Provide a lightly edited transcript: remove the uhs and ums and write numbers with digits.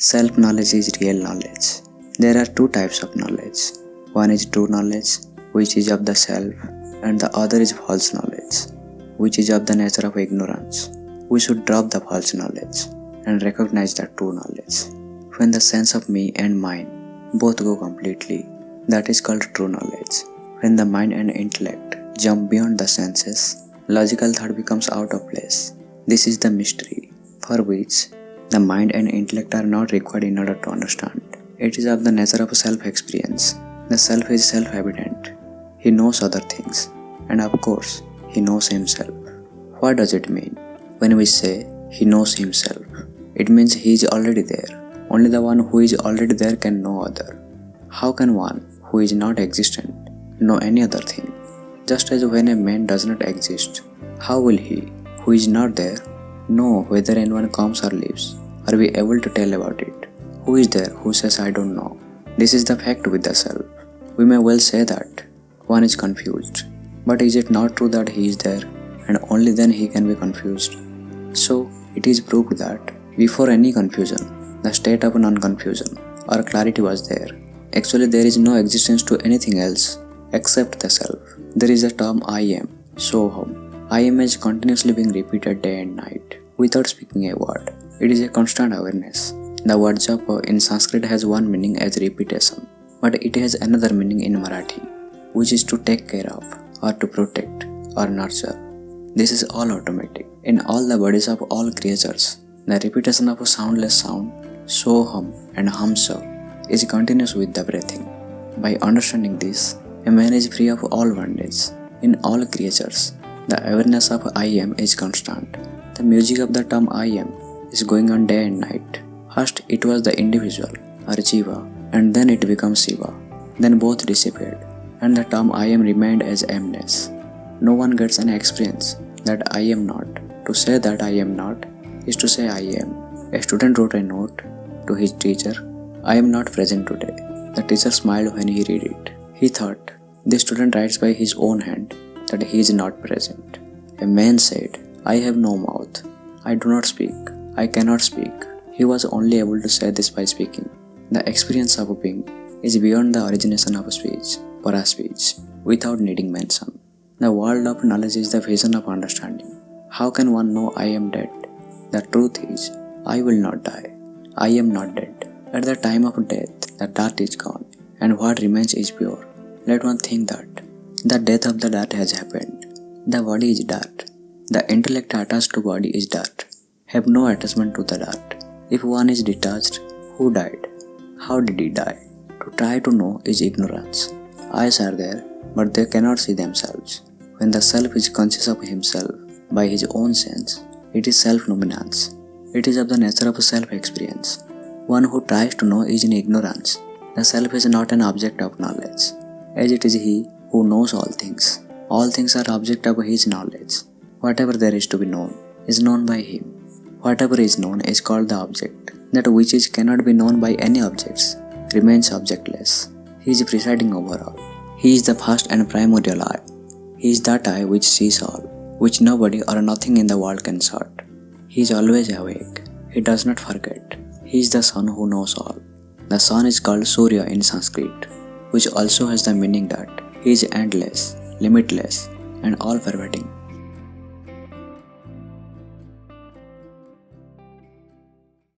Self-knowledge is real knowledge. There are two types of knowledge. One is true knowledge, which is of the self, and the other is false knowledge, which is of the nature of ignorance. We should drop the false knowledge and recognize the true knowledge. When the sense of me and mine both go completely, that is called true knowledge. When the mind and intellect jump beyond the senses, logical thought becomes out of place. This is the mystery, for which the mind and intellect are not required in order to understand. It is of the nature of self-experience. The self is self-evident. He knows other things, and of course, he knows himself. What does it mean? When we say he knows himself, it means he is already there. Only the one who is already there can know other. How can one who is not existent know any other thing? Just as when a man does not exist, how will he, who is not there, know whether anyone comes or leaves? Are we able to tell about it? Who is there who says I don't know? This is the fact with the self. We may well say that one is confused, but is it not true that he is there and only then he can be confused? So it is proved that before any confusion, the state of non-confusion or clarity was there. Actually, there is no existence to anything else except the self. There is a term I am, Soham. I am is continuously being repeated day and night without speaking a word. It is a constant awareness. The word japa in Sanskrit has one meaning as repetition, but it has another meaning in Marathi, which is to take care of, or to protect, or nurture. This is all automatic. In all the bodies of all creatures, the repetition of a soundless sound, Soham and Hamsa, is continuous with the breathing. By understanding this, a man is free of all bondage. In all creatures, the awareness of I am is constant. The music of the term I am is going on day and night. First it was the individual, or Jiva, and then it becomes Shiva. Then both disappeared, and the term I am remained as amness. No one gets an experience that I am not. To say that I am not is to say I am. A student wrote a note to his teacher, I am not present today. The teacher smiled when he read it. He thought, this student writes by his own hand that he is not present. A man said, I have no mouth. I do not speak. I cannot speak. He was only able to say this by speaking. The experience of being is beyond the origination of speech, para-speech, without needing mention. The world of knowledge is the vision of understanding. How can one know I am dead? The truth is, I will not die. I am not dead. At the time of death, the dirt is gone, and what remains is pure. Let one think that the death of the dirt has happened. The body is dirt. The intellect attached to body is dirt. Have no attachment to the dirt. If one is detached, who died? How did he die? To try to know is ignorance. Eyes are there, but they cannot see themselves. When the self is conscious of himself by his own sense, it is self-luminance. It is of the nature of self-experience. One who tries to know is in ignorance. The self is not an object of knowledge, as it is he who knows all things. All things are object of his knowledge. Whatever there is to be known is known by him. Whatever is known is called the object. That which is cannot be known by any objects remains objectless. He is presiding over all. He is the first and primordial eye. He is that eye which sees all, which nobody or nothing in the world can shut. He is always awake. He does not forget. He is the sun who knows all. The sun is called Surya in Sanskrit, which also has the meaning that he is endless, limitless, and all-pervading.